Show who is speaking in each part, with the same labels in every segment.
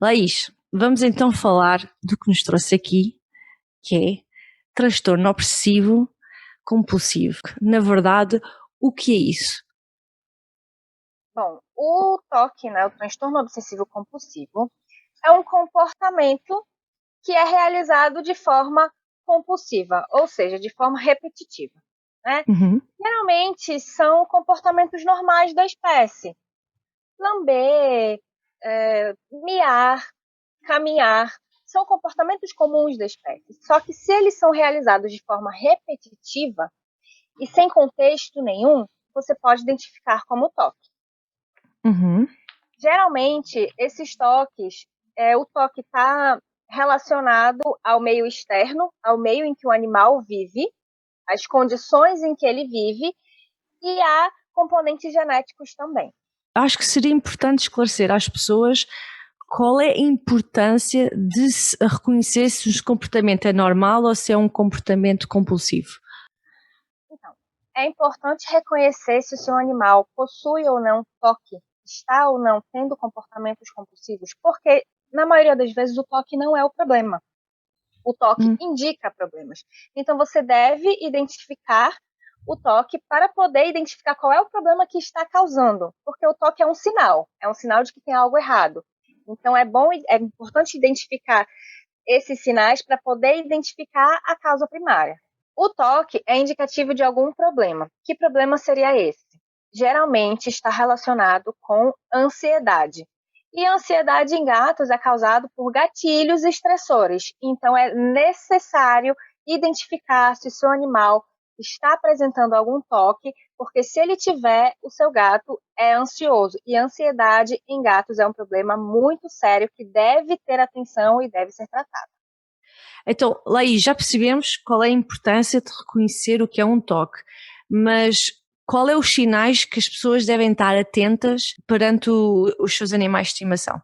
Speaker 1: Laís, vamos então falar do que nos trouxe aqui, que é transtorno obsessivo compulsivo. Na verdade, o que é isso?
Speaker 2: Bom, o TOC, né, o transtorno obsessivo compulsivo, é um comportamento que é realizado de forma compulsiva, ou seja, de forma repetitiva, né?
Speaker 1: Uhum.
Speaker 2: Geralmente são comportamentos normais da espécie. Lamber, miar, caminhar, são comportamentos comuns da espécie. Só que se eles são realizados de forma repetitiva e sem contexto nenhum, você pode identificar como TOC.
Speaker 1: Uhum.
Speaker 2: Geralmente, esses toques, o toque está relacionado ao meio externo, ao meio em que o animal vive, às condições em que ele vive e a componentes genéticos também.
Speaker 1: Acho que seria importante esclarecer às pessoas qual é a importância de se reconhecer se o comportamento é normal ou se é um comportamento compulsivo.
Speaker 2: Então, é importante reconhecer se o seu animal possui ou não toque, está ou não tendo comportamentos compulsivos, porque na maioria das vezes o toque não é o problema. O toque indica problemas. Então você deve identificar o toque para poder identificar qual é o problema que está causando, porque o toque é um sinal de que tem algo errado. Então é importante identificar esses sinais para poder identificar a causa primária. O toque é indicativo de algum problema. Que problema seria esse? Geralmente está relacionado com ansiedade. E a ansiedade em gatos é causada por gatilhos estressores. Então é necessário identificar se o seu animal está apresentando algum toque, porque se ele tiver, o seu gato é ansioso. E a ansiedade em gatos é um problema muito sério que deve ter atenção e deve ser tratado.
Speaker 1: Então, Laís, já percebemos qual é a importância de reconhecer o que é um toque, mas qual é os sinais que as pessoas devem estar atentas perante os seus animais de estimação?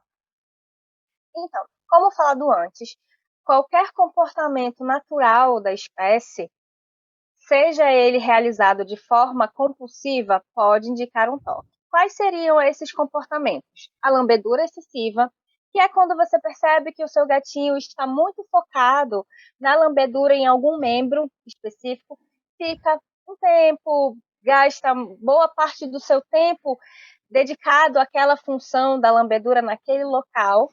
Speaker 2: Então, como falado antes, qualquer comportamento natural da espécie, seja ele realizado de forma compulsiva, pode indicar um toque. Quais seriam esses comportamentos? A lambedura excessiva, que é quando você percebe que o seu gatinho está muito focado na lambedura em algum membro específico, fica um tempo, gasta boa parte do seu tempo dedicado àquela função da lambedura naquele local.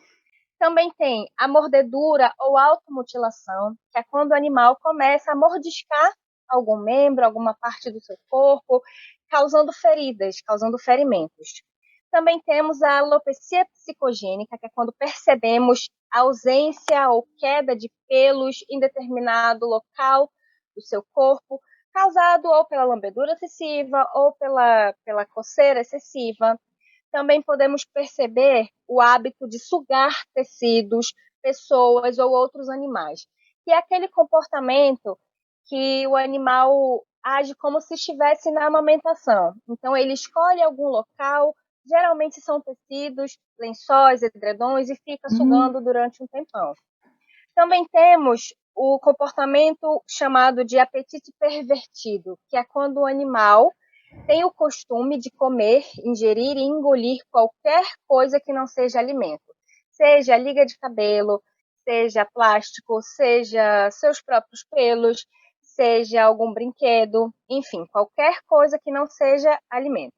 Speaker 2: Também tem a mordedura ou automutilação, que é quando o animal começa a mordiscar algum membro, alguma parte do seu corpo, causando feridas, causando ferimentos. Também temos a alopecia psicogênica, que é quando percebemos a ausência ou queda de pelos em determinado local do seu corpo, causado ou pela lambedura excessiva ou pela coceira excessiva. Também podemos perceber o hábito de sugar tecidos, pessoas ou outros animais, que é aquele comportamento que o animal age como se estivesse na amamentação. Então, ele escolhe algum local, geralmente são tecidos, lençóis, edredons, e fica sugando durante um tempão. Também temos o comportamento chamado de apetite pervertido, que é quando o animal tem o costume de comer, ingerir e engolir qualquer coisa que não seja alimento. Seja liga de cabelo, seja plástico, seja seus próprios pelos, seja algum brinquedo, enfim, qualquer coisa que não seja alimento.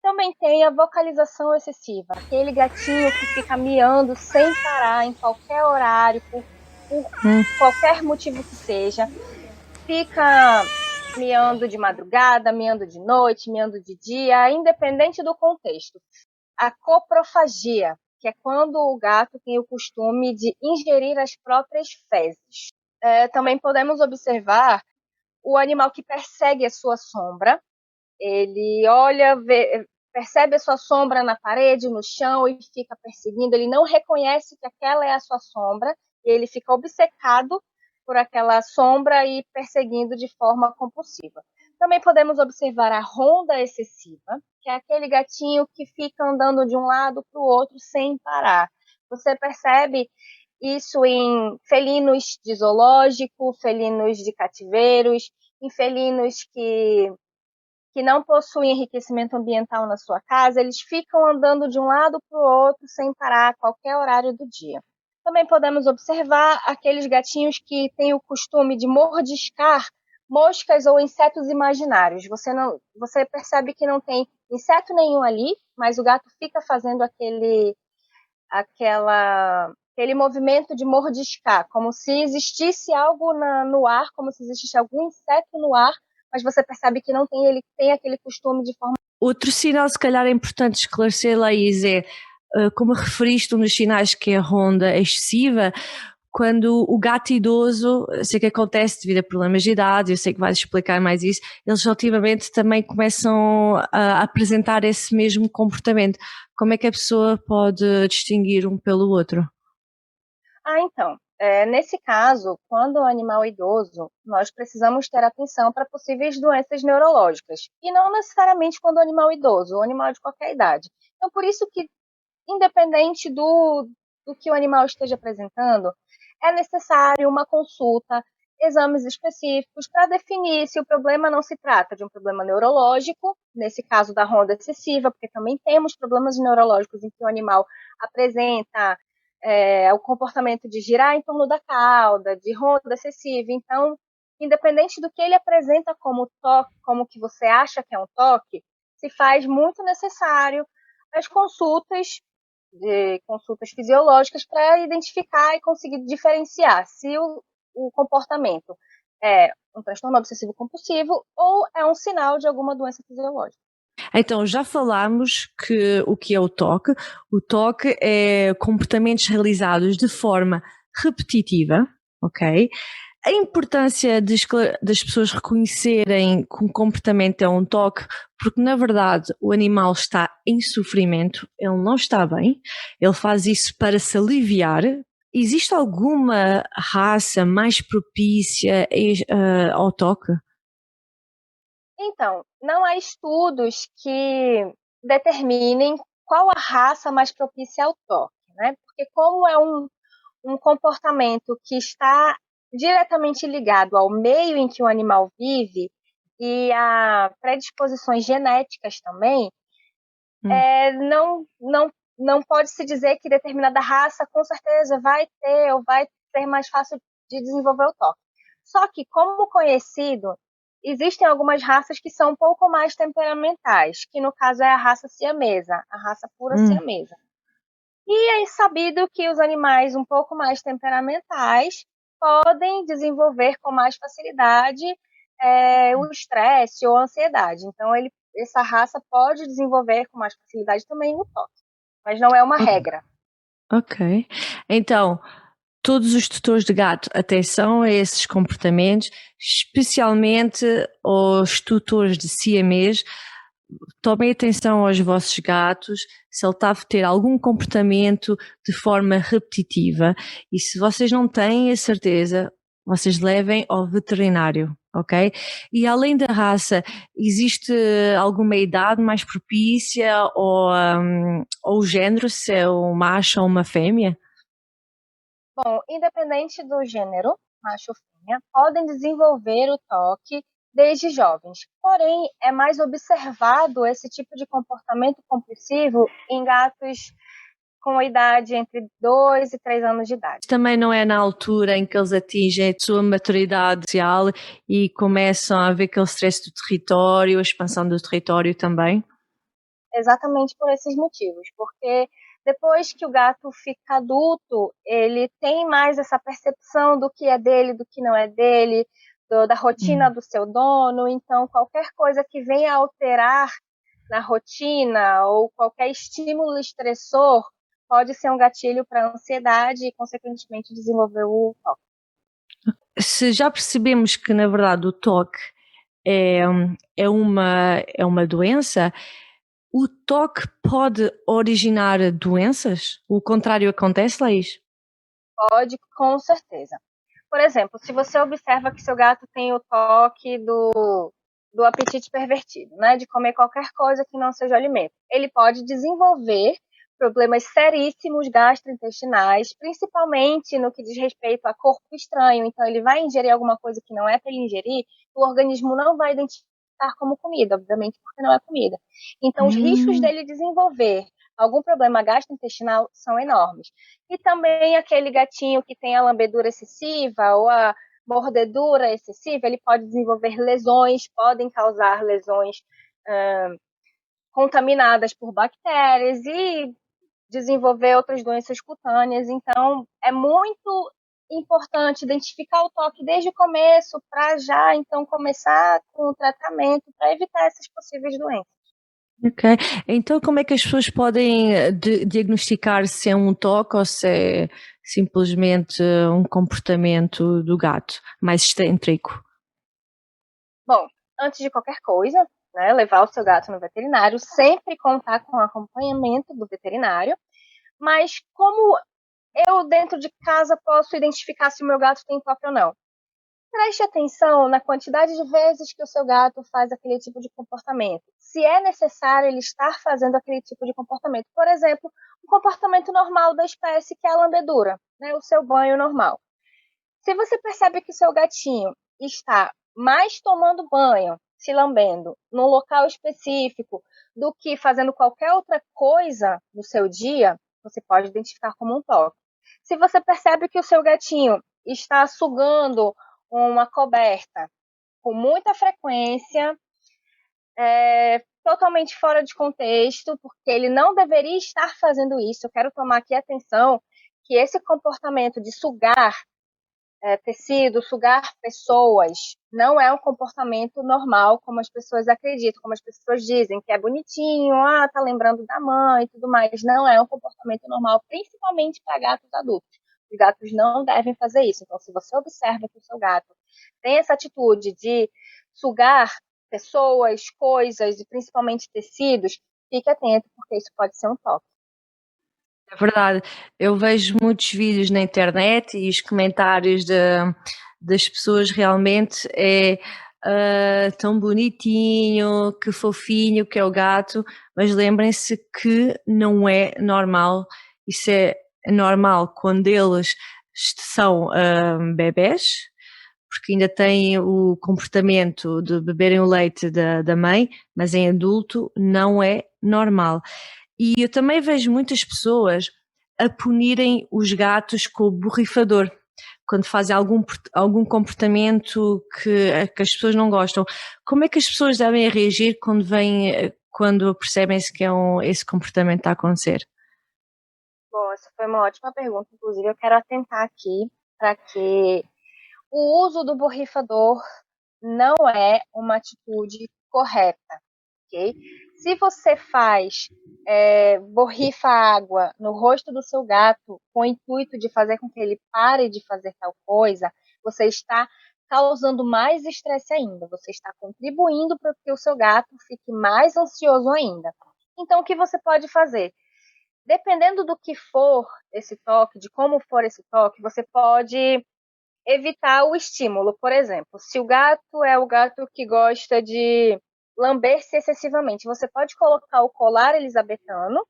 Speaker 2: Também tem a vocalização excessiva, aquele gatinho que fica miando sem parar em qualquer horário, por qualquer motivo que seja, fica miando de madrugada, miando de noite, miando de dia, independente do contexto. A coprofagia, que é quando o gato tem o costume de ingerir as próprias fezes. Também podemos observar o animal que persegue a sua sombra. Ele olha, percebe a sua sombra na parede, no chão e fica perseguindo. Ele não reconhece que aquela é a sua sombra e ele fica obcecado por aquela sombra e perseguindo de forma compulsiva. Também podemos observar a ronda excessiva, que é aquele gatinho que fica andando de um lado para o outro sem parar. Você percebe isso em felinos de zoológico, felinos de cativeiros, em felinos que que não possuem enriquecimento ambiental na sua casa, eles ficam andando de um lado para o outro sem parar a qualquer horário do dia. Também podemos observar aqueles gatinhos que têm o costume de mordiscar moscas ou insetos imaginários. Você percebe que não tem inseto nenhum ali, mas o gato fica fazendo aquele movimento de mordiscar, como se existisse algo no ar, como se existisse algum inseto no ar, mas você percebe que não tem, ele tem aquele costume de forma...
Speaker 1: Outro sinal, se calhar, é importante esclarecer, Laís, é, como referiste, um dos sinais que é a ronda excessiva, quando o gato idoso, sei que acontece devido a problemas de idade, eu sei que vais explicar mais isso, eles relativamente também começam a apresentar esse mesmo comportamento. Como é que a pessoa pode distinguir um pelo outro?
Speaker 2: Então, nesse caso, quando o animal é idoso, nós precisamos ter atenção para possíveis doenças neurológicas. E não necessariamente quando o animal é idoso, o animal de qualquer idade. Então, por isso que, independente do que o animal esteja apresentando, é necessário uma consulta, exames específicos para definir se o problema não se trata de um problema neurológico, nesse caso da ronda excessiva, porque também temos problemas neurológicos em que o animal apresenta o comportamento de girar em torno da cauda, de ronda excessiva. Então, independente do que ele apresenta como toque, como que você acha que é um toque, se faz muito necessário as consultas fisiológicas para identificar e conseguir diferenciar se o comportamento é um transtorno obsessivo compulsivo ou é um sinal de alguma doença fisiológica.
Speaker 1: Então, já falámos que o que é o TOC. O TOC é comportamentos realizados de forma repetitiva, ok? A importância das pessoas reconhecerem que um comportamento é um TOC, porque na verdade o animal está em sofrimento, ele não está bem, ele faz isso para se aliviar. Existe alguma raça mais propícia ao TOC?
Speaker 2: Então, não há estudos que determinem qual a raça mais propícia ao toque, né? Porque como é um comportamento que está diretamente ligado ao meio em que o animal vive e a predisposições genéticas também, não pode se dizer que determinada raça com certeza vai ter ou vai ser mais fácil de desenvolver o toque. Só que, como conhecido, existem algumas raças que são um pouco mais temperamentais, que no caso é a raça siamesa, a raça pura siamesa. E é sabido que os animais um pouco mais temperamentais podem desenvolver com mais facilidade o estresse ou a ansiedade. Então, essa raça pode desenvolver com mais facilidade também o toque, mas não é uma regra.
Speaker 1: Ok. Então, todos os tutores de gato, atenção a esses comportamentos, especialmente os tutores de siamês, tomem atenção aos vossos gatos, se ele está a ter algum comportamento de forma repetitiva e se vocês não têm a certeza, vocês levem ao veterinário, ok? E além da raça, existe alguma idade mais propícia ou o género, se é um macho ou uma fêmea?
Speaker 2: Bom, independente do gênero, macho ou fêmea, podem desenvolver o toque desde jovens. Porém, é mais observado esse tipo de comportamento compulsivo em gatos com a idade entre 2 e 3 anos de idade.
Speaker 1: Também não é na altura em que eles atingem a sua maturidade social e começam a haver aquele stress do território, a expansão do território também?
Speaker 2: Exatamente por esses motivos, porque depois que o gato fica adulto, ele tem mais essa percepção do que é dele, do que não é dele, da rotina do seu dono, então qualquer coisa que venha alterar na rotina ou qualquer estímulo estressor pode ser um gatilho para ansiedade e, consequentemente, desenvolver o TOC.
Speaker 1: Se já percebemos que, na verdade, o TOC é uma doença, o TOC pode originar doenças? O contrário acontece, Laís?
Speaker 2: Pode, com certeza. Por exemplo, se você observa que seu gato tem o toque do apetite pervertido, né, de comer qualquer coisa que não seja alimento, ele pode desenvolver problemas seríssimos gastrointestinais, principalmente no que diz respeito a corpo estranho. Então, ele vai ingerir alguma coisa que não é para ele ingerir, o organismo não vai identificar detectar como comida, obviamente, porque não é comida. Então, os riscos
Speaker 1: Hum.
Speaker 2: dele desenvolver algum problema gastrointestinal são enormes. E também aquele gatinho que tem a lambedura excessiva ou a mordedura excessiva, ele pode desenvolver lesões, podem causar lesões contaminadas por bactérias e desenvolver outras doenças cutâneas. Então, é muito importante identificar o toque desde o começo para já, então, começar com o tratamento para evitar essas possíveis doenças.
Speaker 1: Ok. Então, como é que as pessoas podem diagnosticar se é um toque ou se é simplesmente um comportamento do gato mais excêntrico?
Speaker 2: Bom, antes de qualquer coisa, né, levar o seu gato no veterinário, sempre contar com o acompanhamento do veterinário, mas como eu dentro de casa posso identificar se o meu gato tem toque ou não? Preste atenção na quantidade de vezes que o seu gato faz aquele tipo de comportamento. Se é necessário ele estar fazendo aquele tipo de comportamento. Por exemplo, o comportamento normal da espécie, que é a lambedura, né, o seu banho normal. Se você percebe que o seu gatinho está mais tomando banho, se lambendo, num local específico, do que fazendo qualquer outra coisa no seu dia, você pode identificar como um toque. Se você percebe que o seu gatinho está sugando uma coberta com muita frequência, totalmente fora de contexto, porque ele não deveria estar fazendo isso. Eu quero tomar aqui atenção que esse comportamento de sugar tecido, sugar pessoas, não é um comportamento normal, como as pessoas acreditam, como as pessoas dizem, que é bonitinho, tá lembrando da mãe e tudo mais. Não é um comportamento normal, principalmente para gatos adultos. Os gatos não devem fazer isso. Então, se você observa que o seu gato tem essa atitude de sugar pessoas, coisas e principalmente tecidos, fique atento, porque isso pode ser um toque.
Speaker 1: É verdade, eu vejo muitos vídeos na internet e os comentários das pessoas realmente é tão bonitinho, que fofinho que é o gato, mas lembrem-se que não é normal, isso é normal quando eles são bebés, porque ainda têm o comportamento de beberem o leite da mãe, mas em adulto não é normal. E eu também vejo muitas pessoas a punirem os gatos com o borrifador, quando fazem algum comportamento que as pessoas não gostam. Como é que as pessoas devem reagir quando percebem-se que esse comportamento está a acontecer?
Speaker 2: Bom, essa foi uma ótima pergunta. Inclusive, eu quero atentar aqui para que o uso do borrifador não é uma atitude correta, ok? Se você borrifa água no rosto do seu gato com o intuito de fazer com que ele pare de fazer tal coisa, você está causando mais estresse ainda. Você está contribuindo para que o seu gato fique mais ansioso ainda. Então, o que você pode fazer? Dependendo do que for esse toque, de como for esse toque, você pode evitar o estímulo. Por exemplo, se o gato é o gato que gosta de lamber-se excessivamente, você pode colocar o colar elisabetano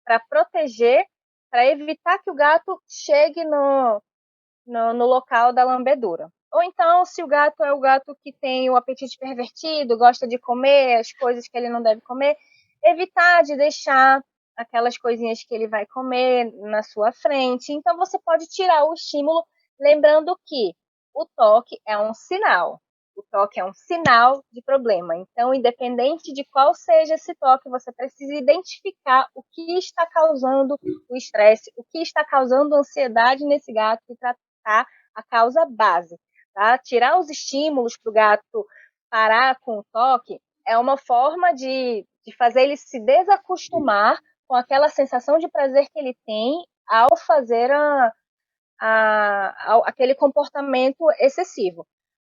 Speaker 2: para proteger, para evitar que o gato chegue no local da lambedura. Ou então, se o gato é o gato que tem o apetite pervertido, gosta de comer as coisas que ele não deve comer, evitar de deixar aquelas coisinhas que ele vai comer na sua frente. Então, você pode tirar o estímulo, lembrando que o toque é um sinal. O toque é um sinal de problema. Então, independente de qual seja esse toque, você precisa identificar o que está causando o estresse, o que está causando ansiedade nesse gato e tratar a causa base. Tá? Tirar os estímulos para o gato parar com o toque é uma forma de fazer ele se desacostumar com aquela sensação de prazer que ele tem ao fazer aquele comportamento excessivo.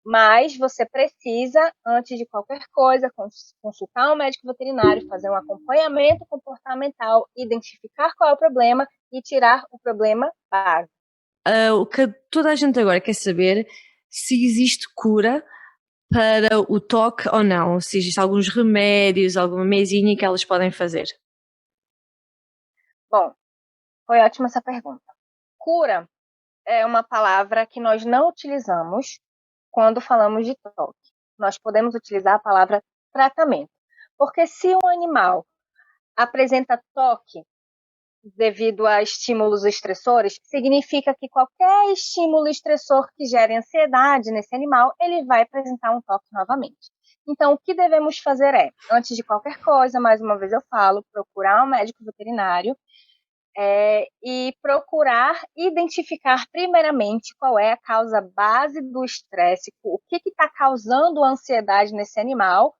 Speaker 2: Mas você precisa, antes de qualquer coisa, consultar um médico veterinário, fazer um acompanhamento comportamental, identificar qual é o problema e tirar o problema base.
Speaker 1: O que toda a gente agora quer saber se existe cura para o toque ou não, se existem alguns remédios, alguma mesinha que elas podem fazer.
Speaker 2: Bom, foi ótima essa pergunta. Cura é uma palavra que nós não utilizamos quando falamos de toque. Nós podemos utilizar a palavra tratamento. Porque se um animal apresenta toque devido a estímulos estressores, significa que qualquer estímulo estressor que gere ansiedade nesse animal, ele vai apresentar um toque novamente. Então, o que devemos fazer é, antes de qualquer coisa, mais uma vez eu falo, procurar um médico veterinário e procurar identificar primeiramente qual é a causa base do estresse, o que está causando ansiedade nesse animal.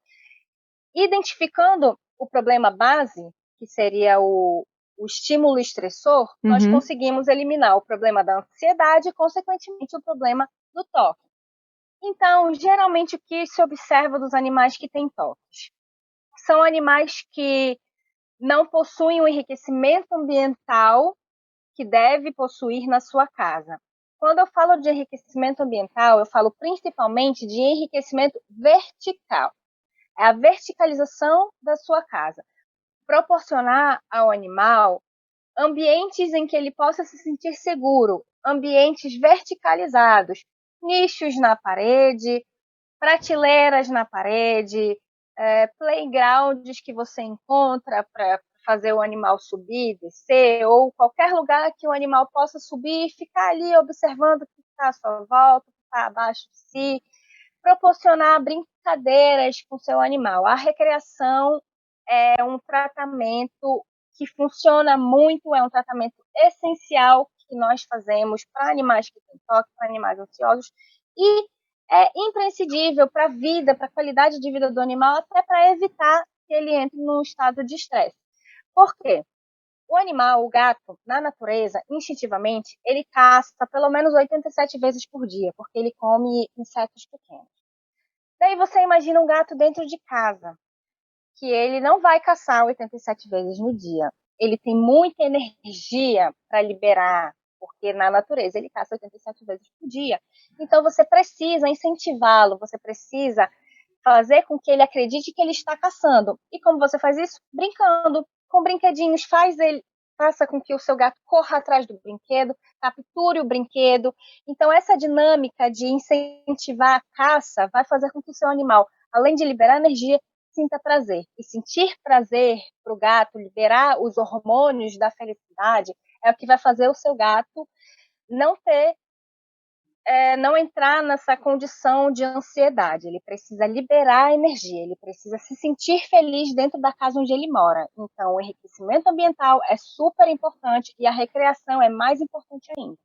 Speaker 2: Identificando o problema base, que seria o estímulo estressor, nós conseguimos eliminar o problema da ansiedade e, consequentemente, o problema do toque. Então, geralmente, o que se observa dos animais que têm toques? São animais que não possuem o enriquecimento ambiental que deve possuir na sua casa. Quando eu falo de enriquecimento ambiental, eu falo principalmente de enriquecimento vertical. É a verticalização da sua casa. Proporcionar ao animal ambientes em que ele possa se sentir seguro, ambientes verticalizados, nichos na parede, prateleiras na parede, playgrounds que você encontra para fazer o animal subir, descer, ou qualquer lugar que o animal possa subir e ficar ali observando o que está à sua volta, o que está abaixo de si, proporcionar brincadeiras com seu animal. A recreação é um tratamento que funciona muito, é um tratamento essencial que nós fazemos para animais que têm toque, para animais ansiosos, e é imprescindível para a vida, para a qualidade de vida do animal, até para evitar que ele entre num estado de estresse. Por quê? O animal, o gato, na natureza, instintivamente, ele caça pelo menos 87 vezes por dia, porque ele come insetos pequenos. Daí você imagina um gato dentro de casa, que ele não vai caçar 87 vezes no dia. Ele tem muita energia para liberar, porque na natureza ele caça 87 vezes por dia. Então você precisa incentivá-lo, você precisa fazer com que ele acredite que ele está caçando. E como você faz isso? Brincando, com brinquedinhos, faça com que o seu gato corra atrás do brinquedo, capture o brinquedo. Então essa dinâmica de incentivar a caça vai fazer com que o seu animal, além de liberar energia, sinta prazer. E sentir prazer para o gato, liberar os hormônios da felicidade, é o que vai fazer o seu gato não entrar nessa condição de ansiedade. Ele precisa liberar a energia, ele precisa se sentir feliz dentro da casa onde ele mora. Então, o enriquecimento ambiental é super importante e a recreação é mais importante ainda.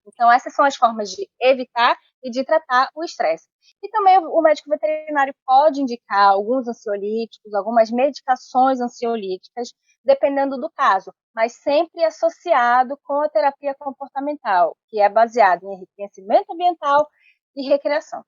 Speaker 2: Então, essas são as formas de evitar e de tratar o estresse. E também o médico veterinário pode indicar alguns ansiolíticos, algumas medicações ansiolíticas, dependendo do caso, mas sempre associado com a terapia comportamental, que é baseada em enriquecimento ambiental e recreação.